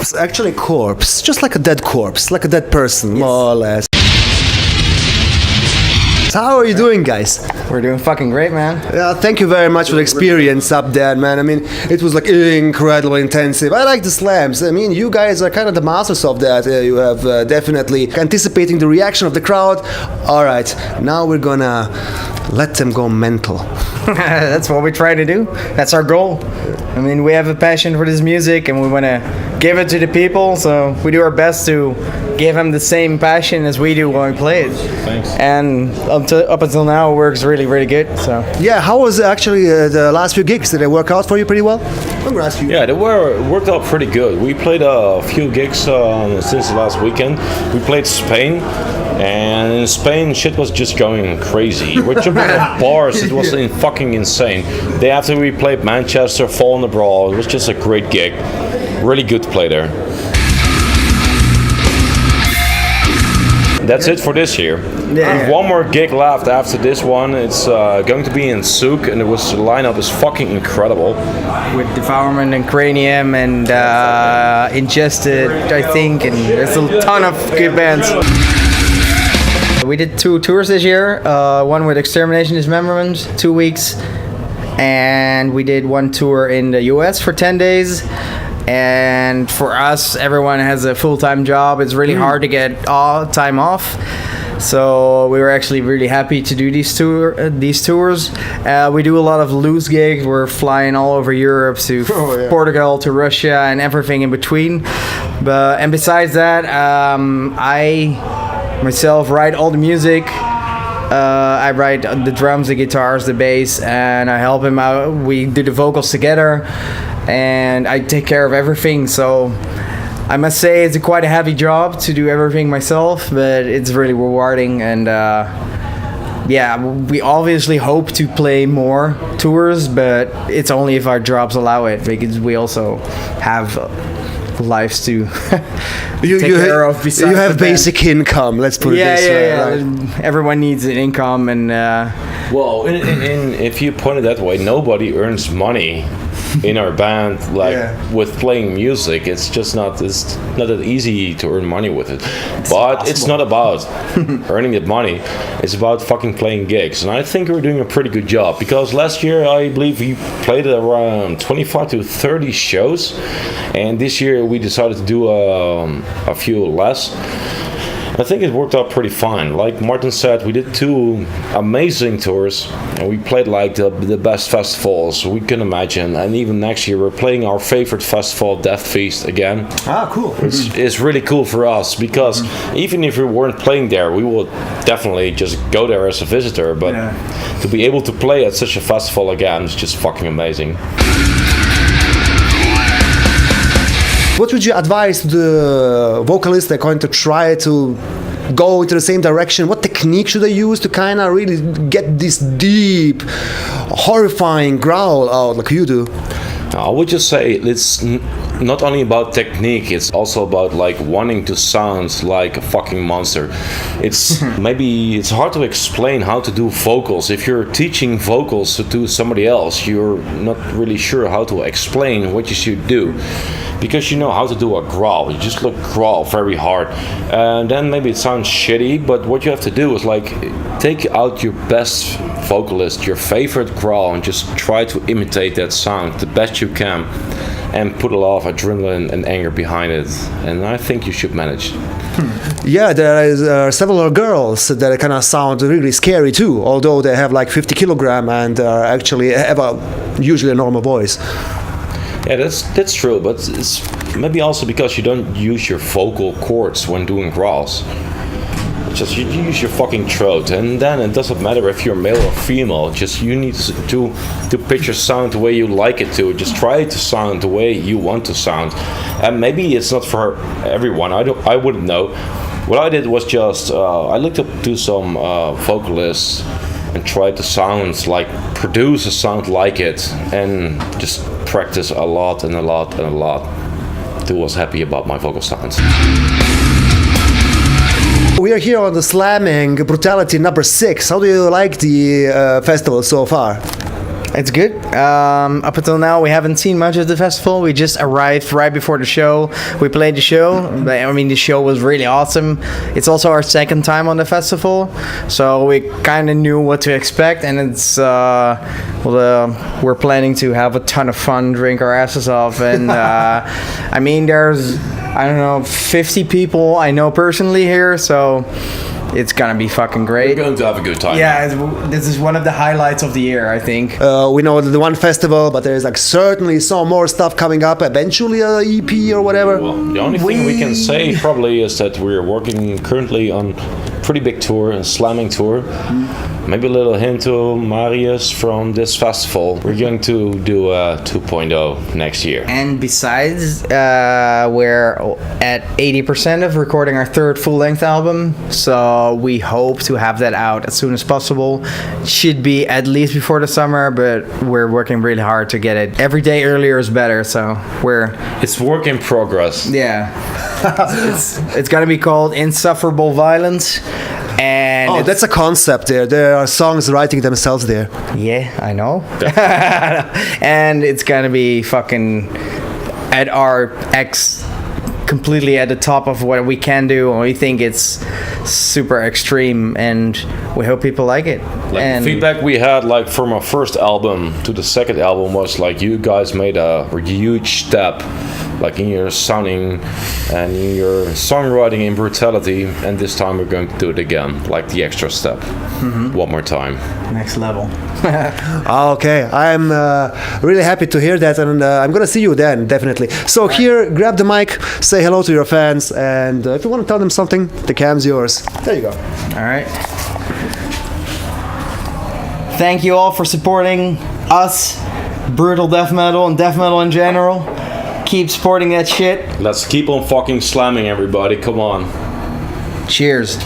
Korpse. Actually, Korpse. Just like a dead corpse, like a dead person, more or less. So how are you doing, guys? We're doing fucking great, man. Yeah, thank you very much for the experience up there, man. I mean, it was like incredibly intensive. I like the slams. I mean, you guys are kind of the masters of that. You have definitely anticipating the reaction of the crowd. All right, now we're gonna let them go mental. That's what we try to do. That's our goal. I mean, we have a passion for this music and we want to give it to the people, so we do our best to give them the same passion as we do when we play it. Thanks. And up until now, it works really, really good. So Yeah, how was actually the last few gigs? Did they work out for you pretty well? I'm gonna ask you. Yeah, they worked out pretty good. We played a few gigs since last weekend. We played Spain, and in Spain, shit was just going crazy. We're jumping off bars. It was fucking insane. Day after we played Manchester, Fall in the Brawl. It was just a great gig. Really good to play there. That's it for this year. Yeah. One more gig left after this one. It's going to be in Souk, and the lineup is fucking incredible. with Devourment and Cranium and Ingested, I think, and there's a ton of good bands. We did 2 tours this year. One with Extermination Dismemberment, 2 weeks, and we did 1 tour in the US for 10 days. And for us, everyone has a full-time job. It's really hard to get time off. So we were actually really happy to do these tours. We do a lot of loose gigs. We're flying all over Europe to Portugal, to Russia, and everything in between. And besides that, I myself write all the music. I write the drums, the guitars, the bass, and I help him out. We do the vocals together, and I take care of everything. So I must say it's quite a heavy job to do everything myself, but it's really rewarding. And yeah, we obviously hope to play more tours, but it's only if our jobs allow it, because we also have lives to take care of. Besides you have basic income, let's put it this way. Right? Everyone needs an income, and Well, if you put it that way, nobody earns money in our band with playing music. It's just not that easy to earn money with it. But it's not about earning that money. It's about fucking playing gigs, and I think we're doing a pretty good job, because last year I believe we played around 25 to 30 shows, and this year we decided to do a few less. I think it worked out pretty fine. Like Martin said, we did 2 amazing tours, and we played like the best festivals we can imagine. And even next year, we're playing our favorite festival, Death Feast, again. Ah, cool. It's really cool for us, because even if we weren't playing there, we would definitely just go there as a visitor. But to be able to play at such a festival again is just fucking amazing. What would you advise to the vocalists that are going to try to go into the same direction? What technique should they use to kind of really get this deep, horrifying growl out like you do? I would just say it's not only about technique, it's also about like wanting to sound like a fucking monster. It's maybe it's hard to explain how to do vocals. If you're teaching vocals to somebody else, you're not really sure how to explain what you should do, because you know how to do a growl. You just growl very hard, and then maybe it sounds shitty, but what you have to do is like take out your best vocalist, your favorite growl, and just try to imitate that sound the best you can, and put a lot of adrenaline and anger behind it, and I think you should manage. Yeah, there are several girls that kind of sound really scary too, although they have like 50 kilogram and actually have usually a normal voice. Yeah, that's true, but it's maybe also because you don't use your vocal cords when doing growls. Just you use your fucking throat, and then it doesn't matter if you're male or female. Just you need to pitch your sound the way you like it to. Just try to sound the way you want to sound, and maybe it's not for everyone. I wouldn't know. What I did was just I looked up to some vocalists and tried to produce a sound like it, and just practice a lot and a lot and a lot. I was happy about my vocal sounds. We are here on the Slamming Brutality number 6. How do you like the festival so far? It's good. Up until now, we haven't seen much of the festival. We just arrived right before the show. We played the show. I mean, the show was really awesome. It's also our second time on the festival, so we kind of knew what to expect. And it's we're planning to have a ton of fun, drink our asses off, and I mean, there's 50 people I know personally here, so. It's gonna be fucking great. We're going to have a good time. Yeah, this is one of the highlights of the year, I think. We know the one festival, but there's like certainly some more stuff coming up. Eventually, a EP or whatever. Well, the only thing we can say probably is that we're working currently on a pretty big tour, a slamming tour. Maybe a little hint to Marius from this festival. We're going to do a 2.0 next year. And besides, we're at 80% of recording our third full-length album, so we hope to have that out as soon as possible. Should be at least before the summer, but we're working really hard to get it. Every day earlier is better, so It's work in progress. Yeah. it's gonna be called Insufferable Violence. And that's a concept there. There are songs writing themselves there. Yeah, I know. And it's gonna be fucking at our completely at the top of what we can do, and we think it's super extreme, and we hope people like it. And the feedback we had from our first album to the second album was you guys made a huge step in your sounding and in your songwriting in Brutality, and this time we're going to do it again, the extra step. One more time. Next level. Okay, I'm really happy to hear that, and I'm gonna see you then, definitely. So here, grab the mic, say hello to your fans, and if you want to tell them something, the cam's yours. There you go. All right. Thank you all for supporting us, brutal death metal and death metal in general. Keep supporting that shit. Let's keep on fucking slamming, everybody. Come on. Cheers.